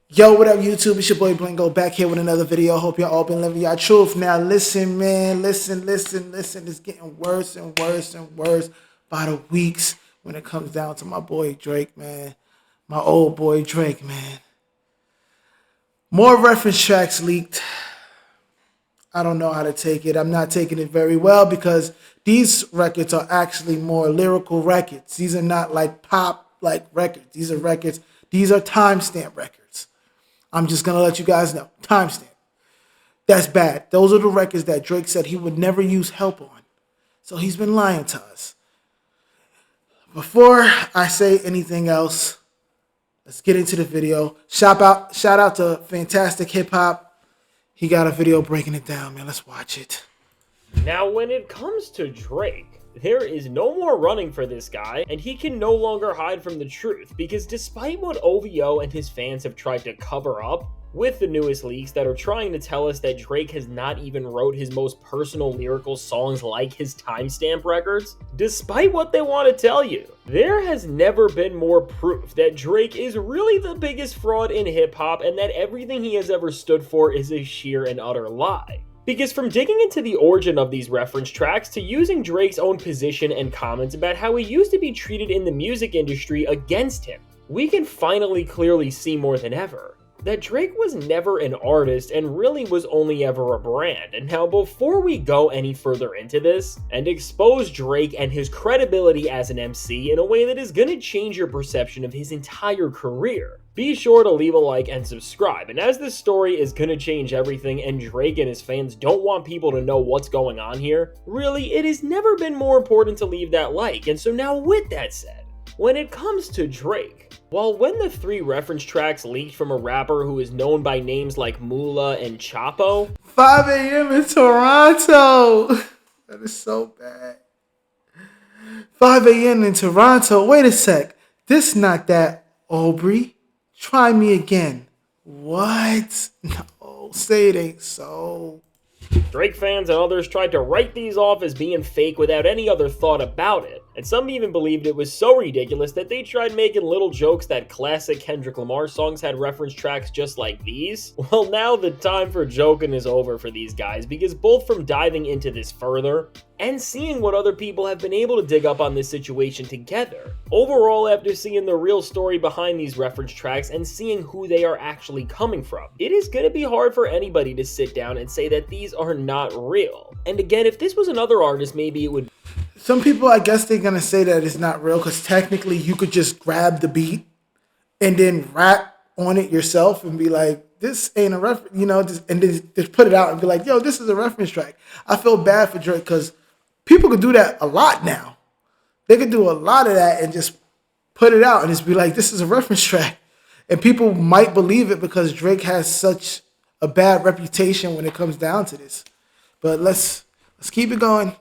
Yo, what up, YouTube? It's your boy Blingo back here with another video. Hope y'all all been living y'all truth. Now, listen, man. Listen. It's getting worse and worse and worse by the weeks when it comes down to my boy Drake, man. My old boy Drake, man. More reference tracks leaked. I don't know how to take it. I'm not taking it very well because these records are actually more lyrical records. These are not like pop like records. These are records. These are timestamp records. I'm just going to let you guys know. Timestamp. That's bad. Those are the records that Drake said he would never use help on. So he's been lying to us. Before I say anything else, let's get into the video. Shout out to Fantastic Hip Hop. He got a video breaking it down, man. Let's watch it. Now, when it comes to Drake, there is no more running for this guy, and he can no longer hide from the truth, because despite what OVO and his fans have tried to cover up, with the newest leaks that are trying to tell us that Drake has not even wrote his most personal lyrical songs like his timestamp records, despite what they want to tell you, there has never been more proof that Drake is really the biggest fraud in hip-hop and that everything he has ever stood for is a sheer and utter lie. Because from digging into the origin of these reference tracks to using Drake's own position and comments about how he used to be treated in the music industry against him, we can finally clearly see more than ever that Drake was never an artist and really was only ever a brand. And now, before we go any further into this and expose Drake and his credibility as an MC in a way that is going to change your perception of his entire career, be sure to leave a like and subscribe. And as this story is going to change everything and Drake and his fans don't want people to know what's going on here, really, it has never been more important to leave that like. And so now, with that said, when it comes to Drake, when the 3 reference tracks leaked from a rapper who is known by names like Moolah and Chapo, 5 a.m. in Toronto. That is so bad. 5 a.m. in Toronto. Wait a sec. This not that, Aubrey. Try me again. What? No, say it ain't so. Drake fans and others tried to write these off as being fake without any other thought about it, and some even believed it was so ridiculous that they tried making little jokes that classic Kendrick Lamar songs had reference tracks just like these. Well, now the time for joking is over for these guys, because both from diving into this further and seeing what other people have been able to dig up on this situation together, overall, after seeing the real story behind these reference tracks and seeing who they are actually coming from, it is going to be hard for anybody to sit down and say that these are not real. And again, if this was another artist, maybe it would. Some people, I guess they're going to say that it's not real because technically you could just grab the beat and then rap on it yourself and be like, this ain't a reference, and then just put it out and be like, yo, this is a reference track. I feel bad for Drake because people could do that a lot now. They could do a lot of that and just put it out and just be like, this is a reference track. And people might believe it because Drake has such a bad reputation when it comes down to this. But let's keep it going.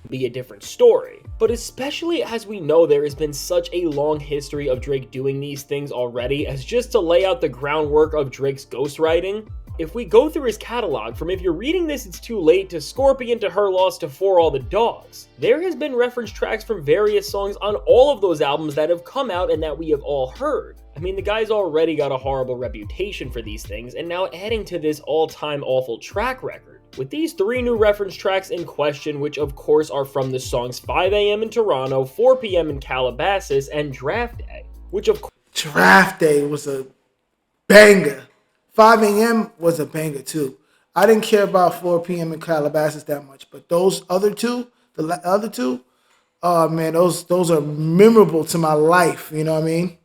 Be a different story. But especially as we know there has been such a long history of Drake doing these things already, as just to lay out the groundwork of Drake's ghostwriting, if we go through his catalog from If You're Reading This It's Too Late to Scorpion to Her Loss to For All the Dogs, there has been reference tracks from various songs on all of those albums that have come out and that we have all heard. I mean, the guy's already got a horrible reputation for these things, and now adding to this all-time awful track record with these 3 new reference tracks in question, which of course are from the songs 5 a.m. in Toronto, 4 p.m. in Calabasas, and Draft Day, which of course... Draft Day was a banger. 5 a.m. was a banger too. I didn't care about 4 p.m. in Calabasas that much, but those other two, oh man, those are memorable to my life, you know what I mean?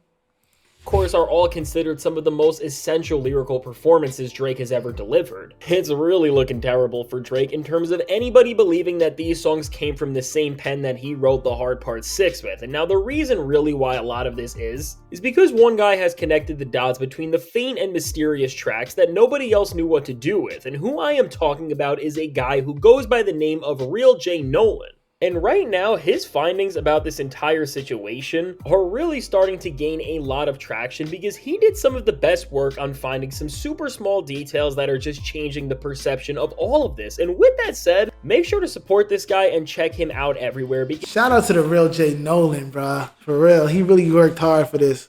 Of course, are all considered some of the most essential lyrical performances Drake has ever delivered. It's really looking terrible for Drake in terms of anybody believing that these songs came from the same pen that he wrote The Hard Part 6 with. And now the reason really why a lot of this is because one guy has connected the dots between the faint and mysterious tracks that nobody else knew what to do with. And who I am talking about is a guy who goes by the name of Real J Nolan. And right now, his findings about this entire situation are really starting to gain a lot of traction because he did some of the best work on finding some super small details that are just changing the perception of all of this. And with that said, make sure to support this guy and check him out everywhere. Shout out to the Real J Nolan, bruh. For real, he really worked hard for this.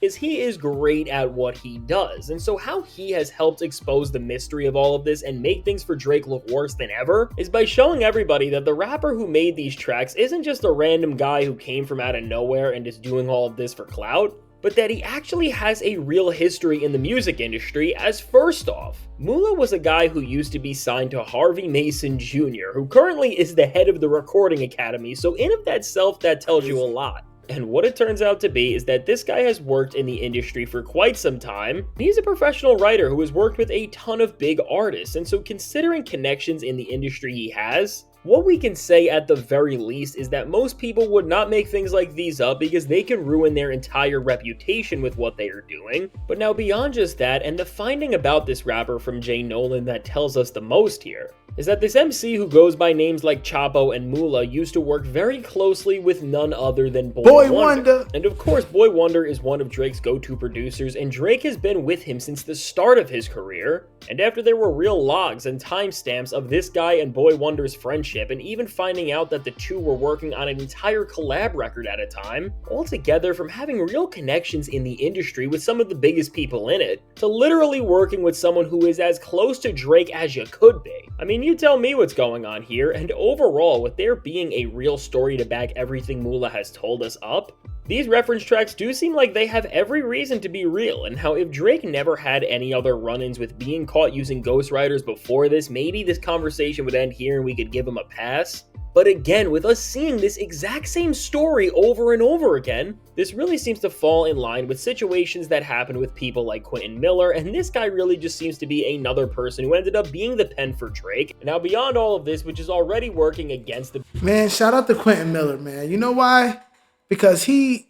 is he is great at what he does, and so how he has helped expose the mystery of all of this and make things for Drake look worse than ever is by showing everybody that the rapper who made these tracks isn't just a random guy who came from out of nowhere and is doing all of this for clout, but that he actually has a real history in the music industry. As first off, Moolah was a guy who used to be signed to Harvey Mason Jr., who currently is the head of the Recording Academy, so in of that self, that tells you a lot. And what it turns out to be is that this guy has worked in the industry for quite some time. He's a professional writer who has worked with a ton of big artists, and so considering connections in the industry he has, what we can say at the very least is that most people would not make things like these up because they can ruin their entire reputation with what they are doing. But now beyond just that, and the finding about this rapper from Jay Nolan that tells us the most here, is that this MC who goes by names like Chapo and Moolah used to work very closely with none other than Boy Wonder. And of course, Boy Wonder is one of Drake's go-to producers, and Drake has been with him since the start of his career. And after there were real logs and timestamps of this guy and Boy Wonder's friendship, and even finding out that the two were working on an entire collab record at a time, altogether from having real connections in the industry with some of the biggest people in it, to literally working with someone who is as close to Drake as you could be. I mean, you tell me what's going on here, and overall, with there being a real story to back everything Moolah has told us up, these reference tracks do seem like they have every reason to be real, and how if Drake never had any other run-ins with being caught using ghostwriters before this, maybe this conversation would end here and we could give him a pass. But again, with us seeing this exact same story over and over again, this really seems to fall in line with situations that happen with people like Quentin Miller, and this guy really just seems to be another person who ended up being the pen for Drake. Now beyond all of this, which is already working against the... Man, shout out to Quentin Miller, man. You know why? Because he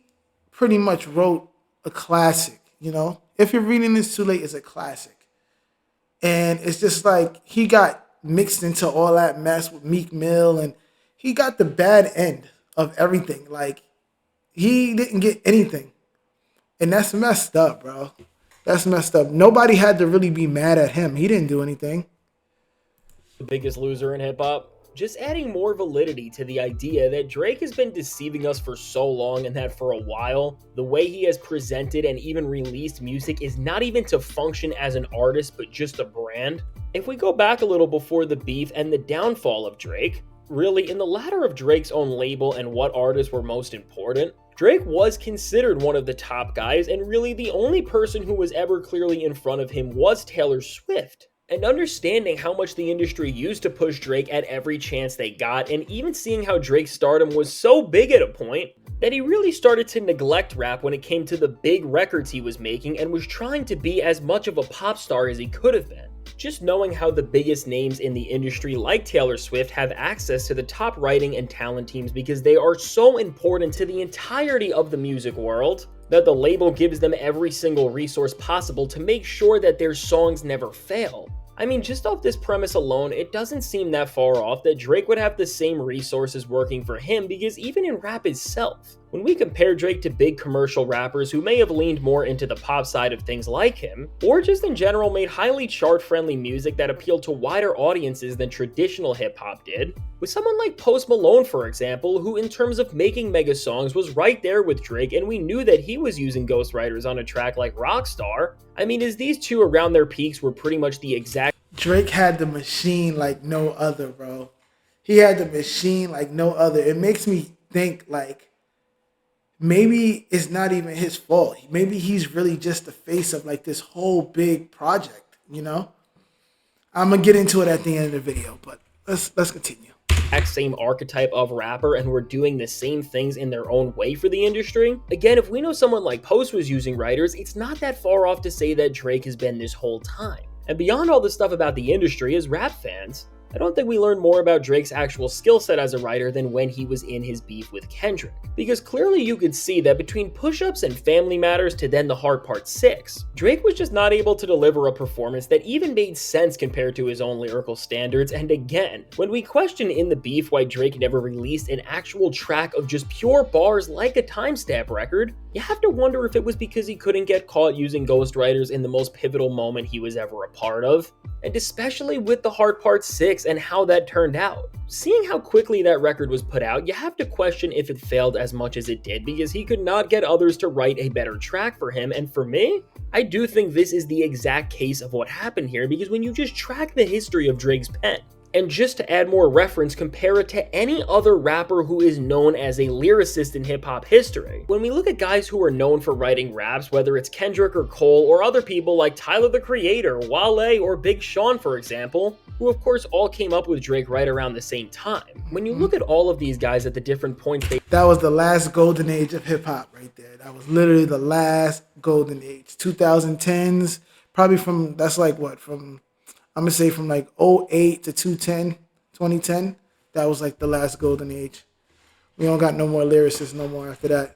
pretty much wrote a classic, you know? If You're Reading This Too Late is a classic. And it's just like he got mixed into all that mess with Meek Mill, and he got the bad end of everything. Like, he didn't get anything. And that's messed up, bro. That's messed up. Nobody had to really be mad at him. He didn't do anything. The biggest loser in hip-hop. Just adding more validity to the idea that Drake has been deceiving us for so long, and that for a while, the way he has presented and even released music is not even to function as an artist, but just a brand. If we go back a little before the beef and the downfall of Drake, really, in the ladder of Drake's own label and what artists were most important, Drake was considered one of the top guys, and really the only person who was ever clearly in front of him was Taylor Swift. And understanding how much the industry used to push Drake at every chance they got, and even seeing how Drake's stardom was so big at a point that he really started to neglect rap when it came to the big records he was making, and was trying to be as much of a pop star as he could have been. Just knowing how the biggest names in the industry like Taylor Swift have access to the top writing and talent teams because they are so important to the entirety of the music world, that the label gives them every single resource possible to make sure that their songs never fail. I mean, just off this premise alone, it doesn't seem that far off that Drake would have the same resources working for him, because even in rap itself, when we compare Drake to big commercial rappers who may have leaned more into the pop side of things like him, or just in general made highly chart-friendly music that appealed to wider audiences than traditional hip-hop did, with someone like Post Malone, for example, who in terms of making mega songs was right there with Drake, and we knew that he was using ghostwriters on a track like Rockstar. I mean, as these two around their peaks were pretty much the exact... Drake had the machine like no other, bro. He had the machine like no other. It makes me think, like, maybe it's not even his fault. Maybe he's really just the face of like this whole big project, you know? I'm gonna get into it at the end of the video, but let's continue. Same archetype of rapper, and were doing the same things in their own way for the industry. Again, if we know someone like Post was using writers, it's not that far off to say that Drake has been this whole time. And beyond all the stuff about the industry, as rap fans, I don't think we learned more about Drake's actual skill set as a writer than when he was in his beef with Kendrick. Because clearly you could see that between Push-Ups and Family Matters to then The Hard Part 6, Drake was just not able to deliver a performance that even made sense compared to his own lyrical standards. And again, when we question in the beef why Drake never released an actual track of just pure bars like a timestamp record, you have to wonder if it was because he couldn't get caught using ghostwriters in the most pivotal moment he was ever a part of. and especially with the Hard Part 6 and how that turned out. Seeing how quickly that record was put out, you have to question if it failed as much as it did because he could not get others to write a better track for him, and for me, I do think this is the exact case of what happened here because when you just track the history of Drake's pen, and just to add more reference, compare it to any other rapper who is known as a lyricist in hip-hop history. When we look at guys who are known for writing raps, whether it's Kendrick or Cole or other people like Tyler the Creator, Wale, or Big Sean for example, who of course all came up with Drake right around the same time. When you look at all of these guys at the different points that was the last golden age of hip-hop right there. That was literally the last golden age. 2010s, probably from, that's like what, from, I'm going to say from like '08 to 2010. That was like the last golden age. We don't got no more lyricists no more after that.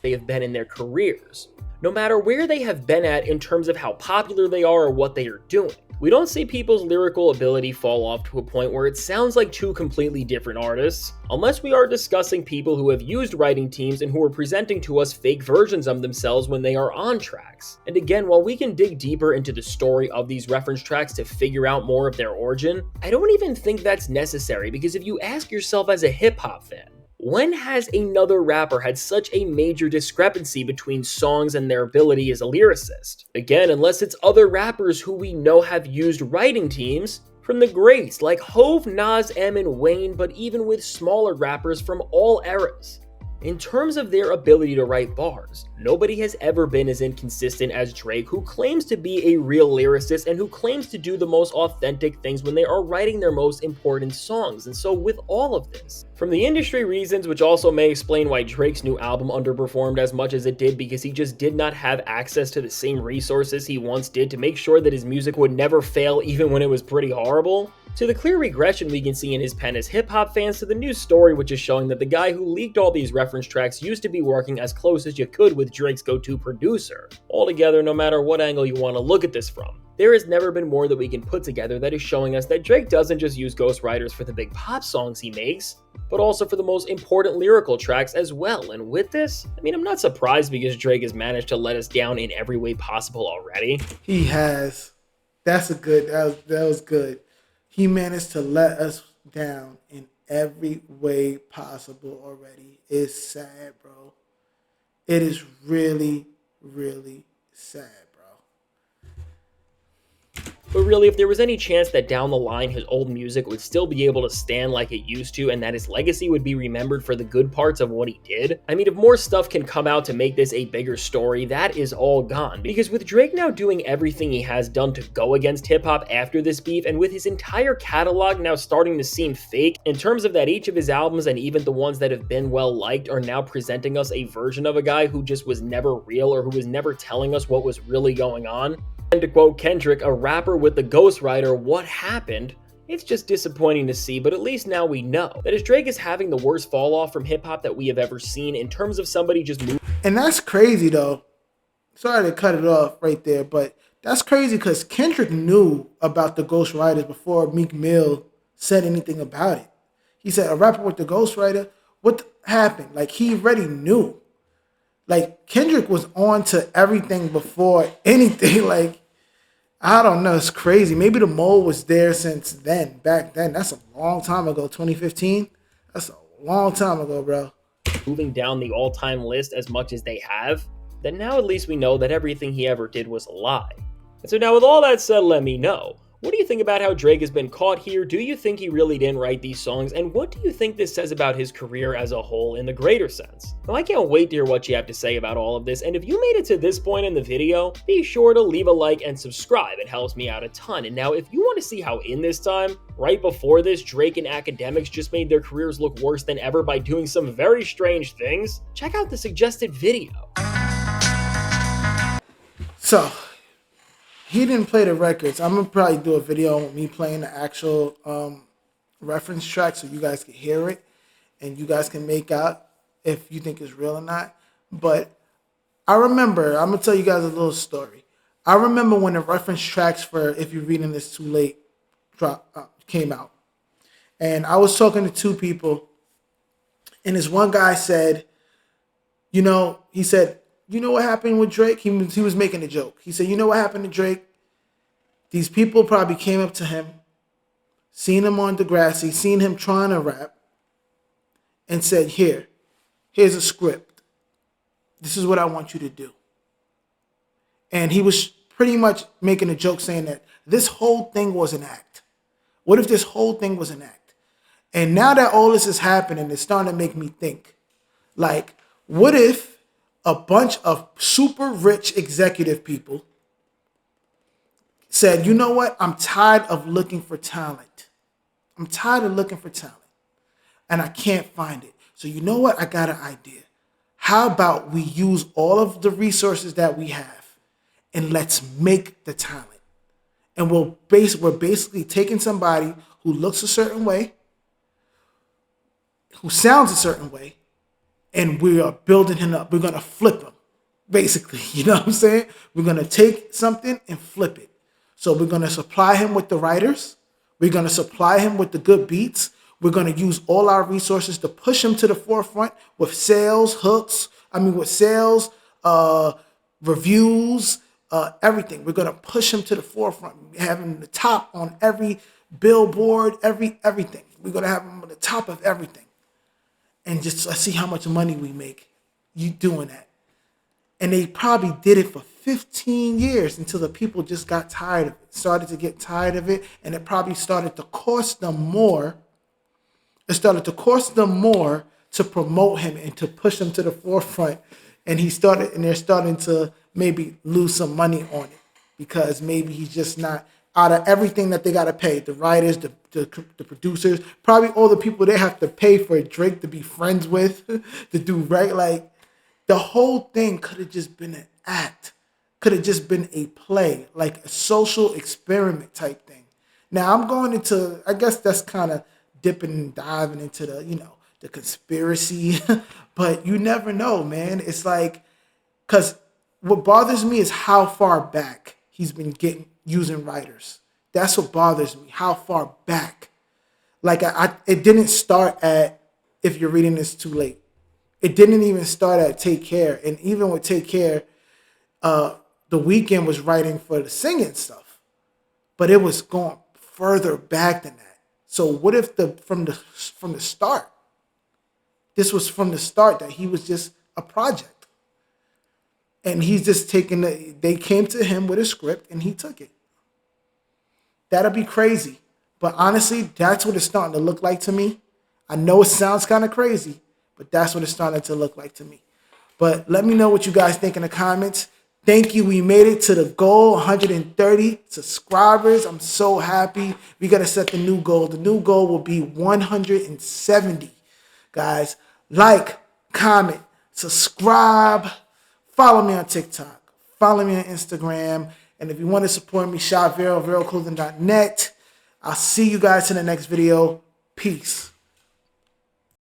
they have been in their careers, no matter where they have been at in terms of how popular they are or what they are doing. We don't see people's lyrical ability fall off to a point where it sounds like two completely different artists, unless we are discussing people who have used writing teams and who are presenting to us fake versions of themselves when they are on tracks. And again, while we can dig deeper into the story of these reference tracks to figure out more of their origin, I don't even think that's necessary because if you ask yourself as a hip-hop fan, when has another rapper had such a major discrepancy between songs and their ability as a lyricist? Again, unless it's other rappers who we know have used writing teams from the greats like Hove, Nas, M, and Wayne, but even with smaller rappers from all eras. In terms of their ability to write bars, nobody has ever been as inconsistent as Drake, who claims to be a real lyricist and who claims to do the most authentic things when they are writing their most important songs. And so with all of this, from the industry reasons, which also may explain why Drake's new album underperformed as much as it did because he just did not have access to the same resources he once did to make sure that his music would never fail even when it was pretty horrible, to the clear regression we can see in his pen as hip-hop fans, to the news story which is showing that the guy who leaked all these reference tracks used to be working as close as you could with Drake's go-to producer. Altogether, no matter what angle you want to look at this from, there has never been more that we can put together that is showing us that Drake doesn't just use ghostwriters for the big pop songs he makes, but also for the most important lyrical tracks as well. And with this, I mean, I'm not surprised because Drake has managed to let us down in every way possible already. He has. That's a good, that was good. He managed to let us down in every way possible already. It's sad, bro. It is really, really sad, bro. But really, if there was any chance that down the line his old music would still be able to stand like it used to and that his legacy would be remembered for the good parts of what he did, I mean, if more stuff can come out to make this a bigger story, that is all gone. Because with Drake now doing everything he has done to go against hip-hop after this beef, and with his entire catalog now starting to seem fake, in terms of that each of his albums and even the ones that have been well liked are now presenting us a version of a guy who just was never real or who was never telling us what was really going on. And to quote Kendrick, a rapper with the ghostwriter, what happened? It's just disappointing to see, but at least now we know that as Drake is having the worst fall off from hip hop that we have ever seen in terms of somebody just moving. And that's crazy though. Sorry to cut it off right there, but that's crazy because Kendrick knew about the ghostwriters before Meek Mill said anything about it. He said, a rapper with the ghostwriter, what happened? Like, he already knew. Like, Kendrick was on to everything before anything. Like, I don't know. It's crazy. Maybe the mole was there since then. Back then. That's a long time ago. 2015. That's a long time ago, bro. Moving down the all-time list as much as they have, then now at least we know that everything he ever did was a lie. And so now with all that said, let me know. What do you think about how Drake has been caught here? Do you think he really didn't write these songs? And what do you think this says about his career as a whole in the greater sense? Now, I can't wait to hear what you have to say about all of this. And if you made it to this point in the video, be sure to leave a like and subscribe. It helps me out a ton. And now, if you want to see how in this time, right before this, Drake and Academics just made their careers look worse than ever by doing some very strange things, check out the suggested video. So, he didn't play the records. I'm going to probably do a video on me playing the actual reference track so you guys can hear it and you guys can make out if you think it's real or not. But I remember, I'm going to tell you guys a little story. I remember when the reference tracks for If You're Reading This Too Late came out. And I was talking to two people, and this one guy said, he said, you know what happened with Drake? He was making a joke. He said, you know what happened to Drake? These people probably came up to him, seen him on Degrassi, seen him trying to rap, and said, here's a script. This is what I want you to do. And he was pretty much making a joke saying that this whole thing was an act. What if this whole thing was an act? And now that all this is happening, it's starting to make me think, like, what if a bunch of super rich executive people said, you know what? I'm tired of looking for talent. I'm tired of looking for talent. And I can't find it. So you know what? I got an idea. How about we use all of the resources that we have and let's make the talent. And we're basically taking somebody who looks a certain way, who sounds a certain way, and we are building him up. We're going to flip him, basically. You know what I'm saying? We're going to take something and flip it. So we're going to supply him with the writers. We're going to supply him with the good beats. We're going to use all our resources to push him to the forefront with sales, reviews, everything. We're going to push him to the forefront. Have him the top on every billboard, everything. We're going to have him on the top of everything. And just see how much money we make you doing that. And they probably did it for 15 years until the people just got tired of it, started to get tired of it. And it probably started to cost them more. It started to cost them more to promote him and to push him to the forefront. And they're starting to maybe lose some money on it because maybe he's just not, out of everything that they got to pay, the writers, the producers, probably all the people they have to pay for Drake to be friends with, to do right. Like, the whole thing could have just been an act, could have just been a play, like a social experiment type thing. Now I'm going into, I guess that's kind of dipping and diving into the conspiracy, but you never know, man. It's like, because what bothers me is how far back he's been using writers. That's what bothers me. How far back? Like, it didn't start at, if you're reading this too late. It didn't even start at Take Care. And even with Take Care, The Weeknd was writing for the singing stuff. But it was going further back than that. So what if from the start, this was from the start that he was just a project. And he's just they came to him with a script and he took it. That'll be crazy. But honestly, that's what it's starting to look like to me. I know it sounds kind of crazy, but that's what it's starting to look like to me. But let me know what you guys think in the comments. Thank you. We made it to the goal, 130 subscribers. I'm so happy. We got to set the new goal. The new goal will be 170. Guys, like, comment, subscribe, follow me on TikTok, follow me on Instagram. And if you want to support me, shop VeroClothing.net. I'll see you guys in the next video. Peace.